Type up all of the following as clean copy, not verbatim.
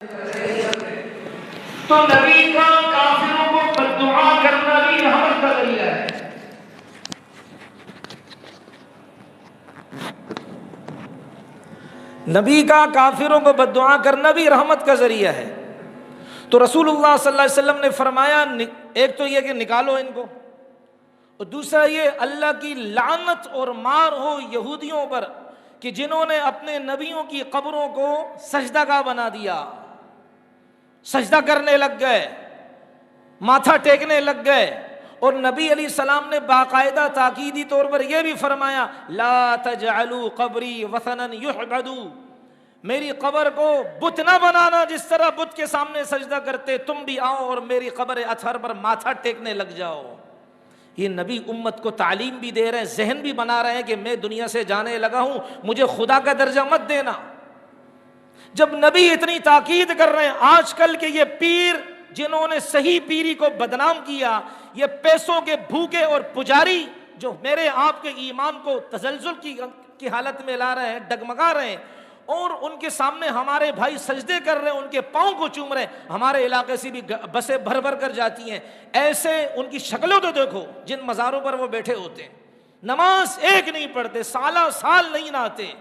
تو نبی کا کافروں کو بددعا کرنا بھی رحمت کا ذریعہ ہے. نبی کا کافروں کو بددعا کرنا بھی رحمت کا ذریعہ ہے. تو رسول اللہ صلی اللہ علیہ وسلم نے فرمایا ایک تو یہ کہ نکالو ان کو، اور دوسرا یہ اللہ کی لعنت اور مار ہو یہودیوں پر کہ جنہوں نے اپنے نبیوں کی قبروں کو سجدہ گاہ بنا دیا، سجدہ کرنے لگ گئے، ماتھا ٹیکنے لگ گئے. اور نبی علیہ السلام نے باقاعدہ تاکیدی طور پر یہ بھی فرمایا لا تجعلوا قبری وثنا یعبد، میری قبر کو بت نہ بنانا، جس طرح بت کے سامنے سجدہ کرتے تم بھی آؤ اور میری قبر اطہر پر ماتھا ٹیکنے لگ جاؤ. یہ نبی امت کو تعلیم بھی دے رہے ہیں، ذہن بھی بنا رہے ہیں کہ میں دنیا سے جانے لگا ہوں، مجھے خدا کا درجہ مت دینا. جب نبی اتنی تاکید کر رہے ہیں، آج کل کے یہ پیر جنہوں نے صحیح پیری کو بدنام کیا، یہ پیسوں کے بھوکے اور پجاری جو میرے آپ کے ایمان کو تزلزل کی حالت میں لا رہے ہیں، ڈگمگا رہے ہیں، اور ان کے سامنے ہمارے بھائی سجدے کر رہے ہیں، ان کے پاؤں کو چوم رہے ہیں. ہمارے علاقے سے بھی بسیں بھر بھر کر جاتی ہیں. ایسے ان کی شکلوں تو دیکھو جن مزاروں پر وہ بیٹھے ہوتے ہیں، نماز ایک نہیں پڑھتے، سالہ سال نہیں نہاتے،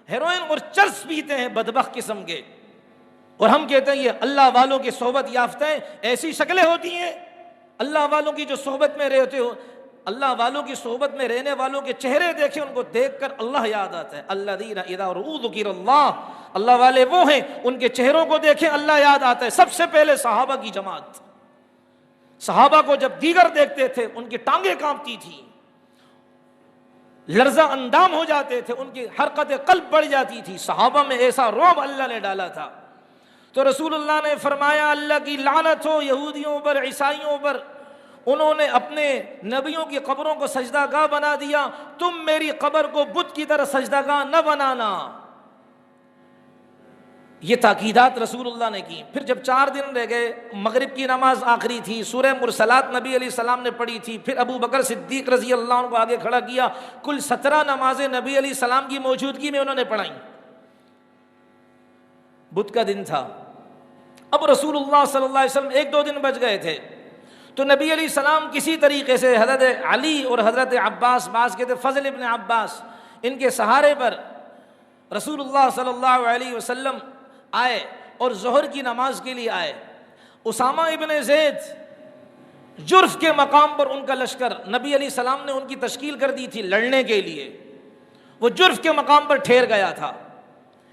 ہیروئن اور چرس پیتے ہیں بدبخت قسم کے، اور ہم کہتے ہیں یہ اللہ والوں کی صحبت یافتہ ہیں. ایسی شکلیں ہوتی ہیں. اللہ والوں کی جو صحبت میں رہتے ہو، اللہ والوں کی صحبت میں رہنے والوں کے چہرے دیکھیں، ان کو دیکھ کر اللہ یاد آتا ہے. الذین اذا رؤوا ذکر اللہ، اللہ والے وہ ہیں ان کے چہروں کو دیکھیں اللہ یاد آتا ہے. سب سے پہلے صحابہ کی جماعت، صحابہ کو جب دیگر دیکھتے تھے ان کی ٹانگیں کانپتی تھی، لرزہ اندام ہو جاتے تھے، ان کی حرکت قلب بڑھ جاتی تھی. صحابہ میں ایسا رعب اللہ نے ڈالا تھا. تو رسول اللہ نے فرمایا اللہ کی لعنت ہو یہودیوں پر، عیسائیوں پر، انہوں نے اپنے نبیوں کی قبروں کو سجدہ گاہ بنا دیا، تم میری قبر کو بت کی طرح سجدہ گاہ نہ بنانا. یہ تاکیدات رسول اللہ نے کی. پھر جب 4 دن رہ گئے، مغرب کی نماز آخری تھی، سورہ مرسلات نبی علیہ السلام نے پڑھی تھی، پھر ابو بکر صدیق رضی اللہ عنہ کو آگے کھڑا کیا، کل 17 نمازیں نبی علیہ السلام کی موجودگی میں انہوں نے پڑھائیں. بدھ کا دن تھا. اب رسول اللہ صلی اللہ علیہ وسلم 1-2 دن بچ گئے تھے، تو نبی علیہ السلام کسی طریقے سے حضرت علی اور حضرت عباس، بعض کہتے فضل ابن عباس، ان کے سہارے پر رسول اللہ صلی اللہ علیہ وسلم آئے اور ظہر کی نماز کے لیے آئے. اسامہ ابن زید جرف کے مقام پر ان کا لشکر نبی علیہ السلام نے ان کی تشکیل کر دی تھی لڑنے کے لیے. وہ جرف کے مقام پر ٹھہر گیا تھا،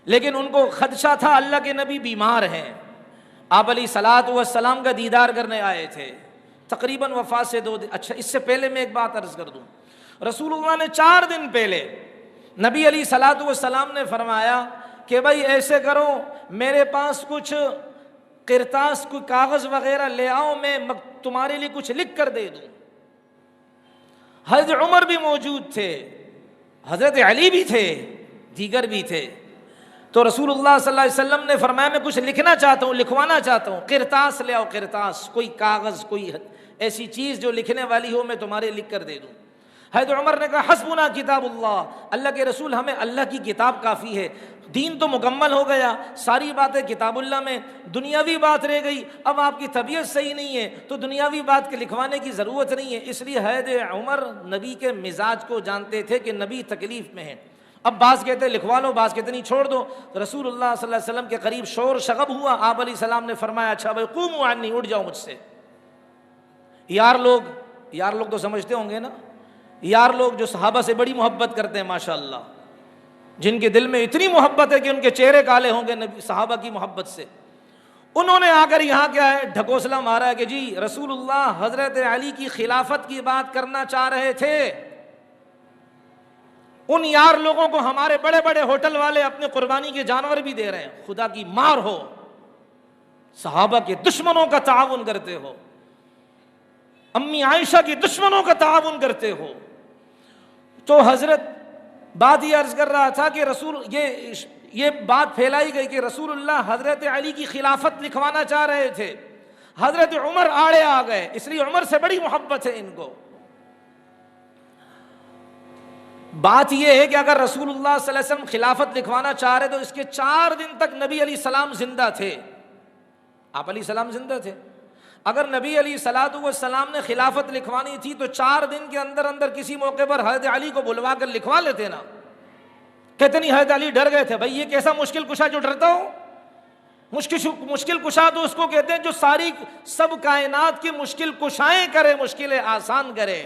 لیکن ان کو خدشہ تھا اللہ کے نبی بیمار ہیں. آپ علیہ الصلوۃ والسلام کا دیدار کرنے آئے تھے تقریباً وفات سے 2 دن. اچھا، اس سے پہلے میں ایک بات عرض کر دوں. رسول اللہ نے 4 دن پہلے نبی علیہ الصلوۃ والسلام نے فرمایا کہ بھائی ایسے کرو، میرے پاس کچھ قرطاس، کوئی کاغذ وغیرہ لے آؤ، میں تمہارے لیے کچھ لکھ کر دے دوں. حضرت عمر بھی موجود تھے، حضرت علی بھی تھے، دیگر بھی تھے. تو رسول اللہ صلی اللہ علیہ وسلم نے فرمایا میں کچھ لکھنا چاہتا ہوں، لکھوانا چاہتا ہوں، قرطاس لے آؤ، قرطاس، کوئی کاغذ، کوئی ایسی چیز جو لکھنے والی ہو، میں تمہارے لکھ کر دے دوں. حضرت عمر نے کہا حسبنا کتاب اللہ، اللہ کے رسول ہمیں اللہ کی کتاب کافی ہے. دین تو مکمل ہو گیا، ساری باتیں کتاب اللہ میں، دنیاوی بات رہ گئی. اب آپ کی طبیعت صحیح نہیں ہے تو دنیاوی بات کے لکھوانے کی ضرورت نہیں ہے. اس لیے حضرت عمر نبی کے مزاج کو جانتے تھے کہ نبی تکلیف میں ہیں. اب بعض کہتے ہیں لکھوا لو، بعض کہتے نہیں چھوڑ دو. رسول اللہ صلی اللہ علیہ وسلم کے قریب شور شغب ہوا. آپ علیہ السلام نے فرمایا اچھا بھائی قوموا عنی، اٹھ جاؤ مجھ سے. یار لوگ تو سمجھتے ہوں گے نا، یار لوگ جو صحابہ سے بڑی محبت کرتے ہیں ماشاءاللہ، جن کے دل میں اتنی محبت ہے کہ ان کے چہرے کالے ہوں گے نبی صحابہ کی محبت سے. انہوں نے آ کر یہاں کیا ہے ڈھکوسلا مارا ہے کہ جی رسول اللہ حضرت علی کی خلافت کی بات کرنا چاہ رہے تھے. ان یار لوگوں کو ہمارے بڑے بڑے ہوٹل والے اپنے قربانی کے جانور بھی دے رہے ہیں. خدا کی مار ہو، صحابہ کے دشمنوں کا تعاون کرتے ہو، امی عائشہ کی دشمنوں کا تعاون کرتے ہو. تو حضرت بات یہ عرض کر رہا تھا کہ رسول یہ بات پھیلائی گئی کہ رسول اللہ حضرت علی کی خلافت لکھوانا چاہ رہے تھے. حضرت عمر آڑے آ گئے، اس لیے عمر سے بڑی محبت ہے ان کو. بات یہ ہے کہ اگر رسول اللہ صلی اللہ علیہ وسلم خلافت لکھوانا چاہ رہے تو اس کے 4 دن تک نبی علیہ السلام زندہ تھے. آپ علیہ السلام زندہ تھے. اگر نبی علیہ الصلوۃ والسلام نے خلافت لکھوانی تھی تو 4 دن کے اندر اندر کسی موقع پر حضرت علی کو بلوا کر لکھوا لیتے نا. کہتے نہیں حضرت علی ڈر گئے تھے. بھائی یہ کیسا مشکل کشا جو ڈرتا ہو؟ مشکل کشا تو اس کو کہتے ہیں جو سب کائنات کی مشکل کشائیں کرے، مشکلیں آسان کرے.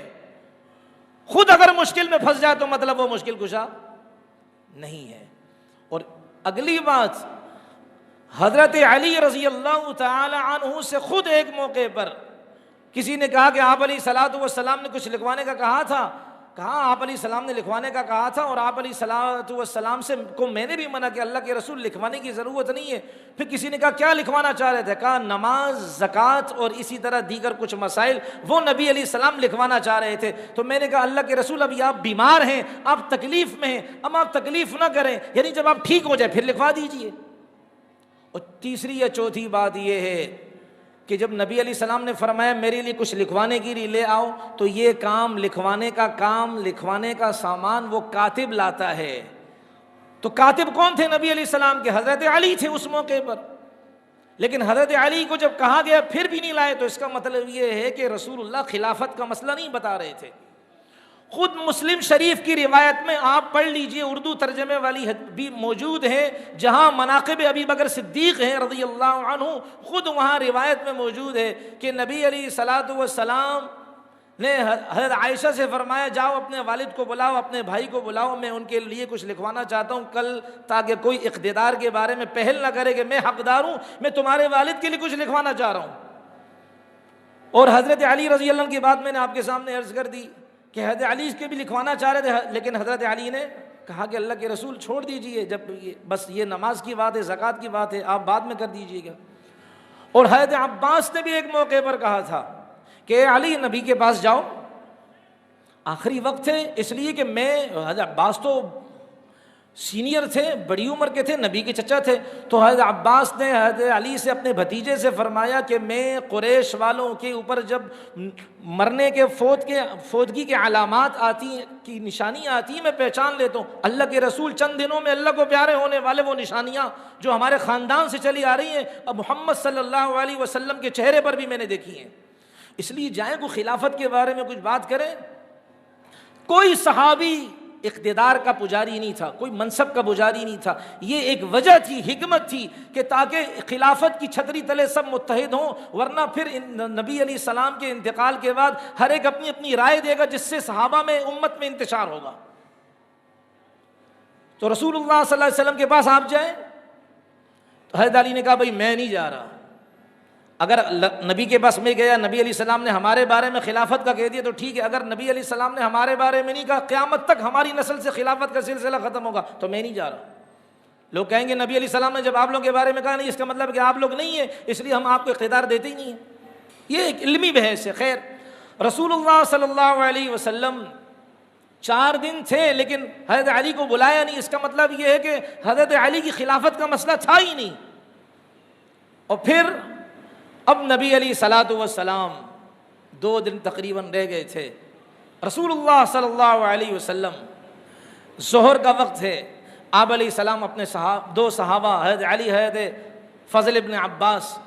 خود اگر مشکل میں پھنس جائے تو مطلب وہ مشکل کشا نہیں ہے. اور اگلی بات، حضرت علی رضی اللہ تعالی عنہ سے خود ایک موقع پر کسی نے کہا کہ آپ علیہ الصلوۃ والسلام نے کچھ لکھوانے کا کہا تھا. کہا آپ علیہ السلام نے لکھوانے کا کہا تھا اور آپ علیہ الصلوۃ والسلام سے کو میں نے بھی منع کہ اللہ کے رسول لکھوانے کی ضرورت نہیں ہے. پھر کسی نے کہا کیا لکھوانا چاہ رہے تھے؟ کہا نماز، زکوٰۃ اور اسی طرح دیگر کچھ مسائل وہ نبی علیہ السلام لکھوانا چاہ رہے تھے. تو میں نے کہا اللہ کے رسول ابھی آپ بیمار ہیں، آپ تکلیف میں ہیں، اب آپ تکلیف نہ کریں، یعنی جب آپ ٹھیک ہو جائے پھر لکھوا دیجئے. اور تیسری یا چوتھی بات یہ ہے کہ جب نبی علیہ السلام نے فرمایا میرے لیے کچھ لکھوانے کے لیے لے آؤ، تو یہ لکھوانے کا سامان وہ کاتب لاتا ہے. تو کاتب کون تھے نبی علیہ السلام کے؟ حضرت علی تھے اس موقع پر. لیکن حضرت علی کو جب کہا گیا پھر بھی نہیں لائے، تو اس کا مطلب یہ ہے کہ رسول اللہ خلافت کا مسئلہ نہیں بتا رہے تھے. خود مسلم شریف کی روایت میں آپ پڑھ لیجئے، اردو ترجمے والی بھی موجود ہے، جہاں مناقب ابی بکر صدیق ہیں رضی اللہ عنہ، خود وہاں روایت میں موجود ہے کہ نبی علیہ الصلوۃ والسلام نے حضرت عائشہ سے فرمایا جاؤ اپنے والد کو بلاؤ، اپنے بھائی کو بلاؤ، میں ان کے لیے کچھ لکھوانا چاہتا ہوں کل، تاکہ کوئی اقتدار کے بارے میں پہل نہ کرے کہ میں حقدار ہوں، میں تمہارے والد کے لیے کچھ لکھوانا چاہ رہا ہوں. اور حضرت علی رضی اللہ عنہ کی بات میں نے آپ کے سامنے عرض کر دی کہ حضرت علی کے بھی لکھوانا چاہ رہے تھے، لیکن حضرت علی نے کہا کہ اللہ کے رسول چھوڑ دیجئے، جب بس یہ نماز کی بات ہے، زکوٰۃ کی بات ہے، آپ بعد میں کر دیجئے گا. اور حضرت عباس نے بھی ایک موقع پر کہا تھا کہ علی نبی کے پاس جاؤ، آخری وقت ہے، اس لیے کہ حضرت عباس تو سینئر تھے، بڑی عمر کے تھے، نبی کے چچا تھے. تو حضرت عباس نے حضرت علی سے اپنے بھتیجے سے فرمایا کہ میں قریش والوں کے اوپر جب مرنے کے فوتگی کے علامات آتی کی نشانی آتی میں پہچان لیتا ہوں. اللہ کے رسول چند دنوں میں اللہ کو پیارے ہونے والے وہ نشانیاں جو ہمارے خاندان سے چلی آ رہی ہیں، اب محمد صلی اللہ علیہ وسلم کے چہرے پر بھی میں نے دیکھی ہیں. اس لیے جائیں کو خلافت کے بارے میں کچھ بات کریں. کوئی صحابی اقتدار کا پجاری نہیں تھا، کوئی منصب کا پجاری نہیں تھا. یہ ایک وجہ تھی، حکمت تھی کہ تاکہ خلافت کی چھتری تلے سب متحد ہوں، ورنہ پھر نبی علیہ السلام کے انتقال کے بعد ہر ایک اپنی اپنی رائے دے گا، جس سے صحابہ میں، امت میں انتشار ہوگا. تو رسول اللہ صلی اللہ علیہ وسلم کے پاس آپ جائیں. تو حضرت علی نے کہا بھائی میں نہیں جا رہا. اگر نبی کے پاس میں گیا، نبی علیہ السلام نے ہمارے بارے میں خلافت کا کہہ دیا تو ٹھیک ہے، اگر نبی علیہ السلام نے ہمارے بارے میں نہیں کہا، قیامت تک ہماری نسل سے خلافت کا سلسلہ ختم ہوگا، تو میں نہیں جا رہا. لوگ کہیں گے نبی علیہ السلام نے جب آپ لوگوں کے بارے میں کہا نہیں، اس کا مطلب کہ آپ لوگ نہیں ہیں، اس لیے ہم آپ کو اقتدار دیتے ہی نہیں ہیں. یہ ایک علمی بحث ہے. خیر، رسول اللہ صلی اللہ علیہ وسلم 4 دن تھے لیکن حضرت علی کو بلایا نہیں. اس کا مطلب یہ ہے کہ حضرت علی کی خلافت کا مسئلہ تھا ہی نہیں. اور پھر اب نبی علیہ الصلوۃ والسلام 2 دن تقریباً رہ گئے تھے. رسول اللہ صلی اللہ علیہ وسلم ظہر کا وقت ہے. آپ علیہ السلام اپنے 2 صحابہ حضرت علی، حضرت فضل ابن عباس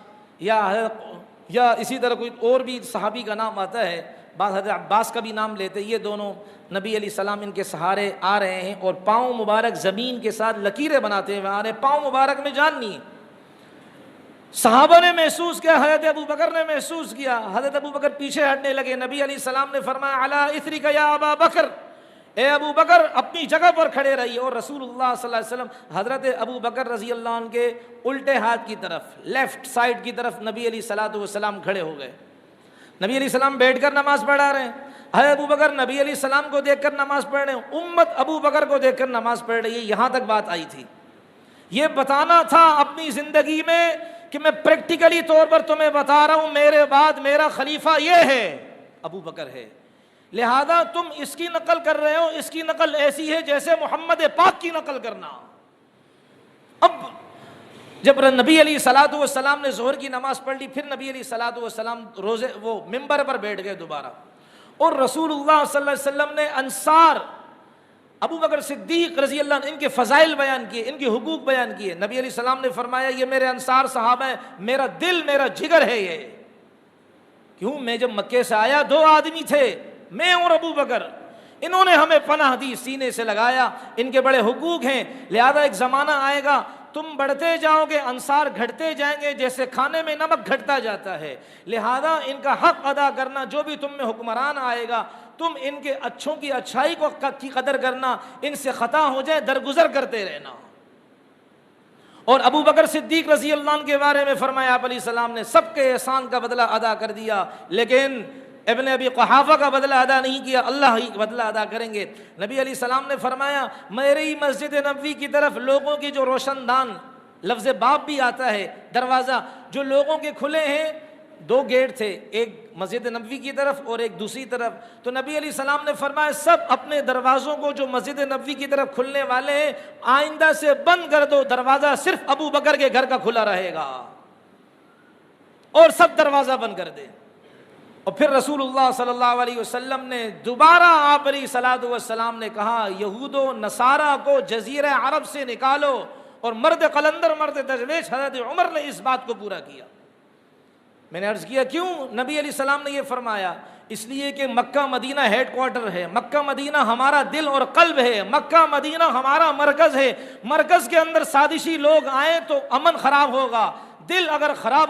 یا اسی طرح کوئی اور بھی صحابی کا نام آتا ہے، بعض حضرت عباس کا بھی نام لیتے، یہ دونوں نبی علیہ السلام ان کے سہارے آ رہے ہیں اور پاؤں مبارک زمین کے ساتھ لکیریں بناتے ہوئے آ رہے ہیں. پاؤں مبارک میں جان نہیں ہے. صحابہ نے محسوس کیا، حضرت ابو بکر نے محسوس کیا. حضرت ابو بکر پیچھے ہٹنے لگے. نبی علیہ السلام نے فرمایا علی اثرک یا ابا بکر، اے ابو بکر اپنی جگہ پر کھڑے رہیے. اور رسول اللہ صلی اللہ علیہ وسلم حضرت ابو بکر رضی اللہ عنہ کے الٹے ہاتھ کی طرف، لیفٹ سائڈ کی طرف نبی علیہ الصلوۃ والسلام کھڑے ہو گئے. نبی علیہ السلام بیٹھ کر نماز پڑھا رہے ہیں. حضرت ابو بکر نبی علیہ السلام کو دیکھ کر نماز پڑھ رہے ہیں. امت ابو بکر کو دیکھ کر نماز پڑھ رہی ہے. یہاں تک بات آئی تھی. یہ بتانا تھا اپنی زندگی میں کہ میں پریکٹیکلی طور پر تمہیں بتا رہا ہوں میرے بعد میرا خلیفہ یہ ہے، ابو بکر ہے، لہذا تم اس کی نقل کر رہے ہو، اس کی نقل ایسی ہے جیسے محمد پاک کی نقل کرنا. اب جب نبی علیہ الصلوۃ والسلام نے ظہر کی نماز پڑھ لی، پھر نبی علیہ الصلوۃ والسلام وہ ممبر پر بیٹھ گئے دوبارہ. اور رسول اللہ صلی اللہ علیہ وسلم نے انصار ابو بکر صدیق رضی اللہ عنہ ان کے فضائل بیان کیے، ان کے حقوق بیان کیے. نبی علیہ السلام نے فرمایا یہ میرے انصار صحابہ ہیں، میرا دل میرا جگر ہے یہ. کیوں؟ میں جب مکے سے آیا 2 آدمی تھے، میں اور ابو بکر، انہوں نے ہمیں پناہ دی، سینے سے لگایا. ان کے بڑے حقوق ہیں. لہذا ایک زمانہ آئے گا تم بڑھتے جاؤ گے، انصار گھٹتے جائیں گے جیسے کھانے میں نمک گھٹتا جاتا ہے. لہذا ان کا حق ادا کرنا، جو بھی تم میں حکمران آئے گا تم ان کے اچھوں کی اچھائی کی قدر کرنا، ان سے خطا ہو جائے درگزر کرتے رہنا. اور ابو بکر صدیق رضی اللہ عنہ کے بارے میں فرمایا آپ علیہ السلام نے سب کے احسان کا بدلہ ادا کر دیا، لیکن ابن ابی قحافہ کا بدلہ ادا نہیں کیا، اللہ ہی بدلہ ادا کریں گے. نبی علیہ السلام نے فرمایا میری مسجد نبوی کی طرف لوگوں کی جو روشن دان، لفظ باب بھی آتا ہے دروازہ، جو لوگوں کے کھلے ہیں، 2 گیٹ تھے، ایک مسجد نبوی کی طرف اور ایک دوسری طرف. تو نبی علیہ السلام نے فرمایا سب اپنے دروازوں کو جو مسجد نبوی کی طرف کھلنے والے ہیں آئندہ سے بند کر دو، دروازہ صرف ابو بکر کے گھر کا کھلا رہے گا، اور سب دروازہ بند کر دے. اور پھر رسول اللہ صلی اللہ علیہ وسلم نے دوبارہ آپ علیہ الصلوۃ والسلام نے کہا یہود و نصارہ کو جزیرہ عرب سے نکالو، اور مرد قلندر مرد درویش حضرت عمر نے اس بات کو پورا کیا. میں نے عرض کیا کیوں؟ نبی علیہ السلام نے یہ فرمایا اس لیے کہ مکہ مدینہ ہیڈ کوارٹر ہے، مکہ مدینہ ہمارا دل اور قلب ہے، مکہ مدینہ ہمارا مرکز ہے. مرکز کے اندر سازشی لوگ آئیں تو امن خراب ہوگا، دل اگر خراب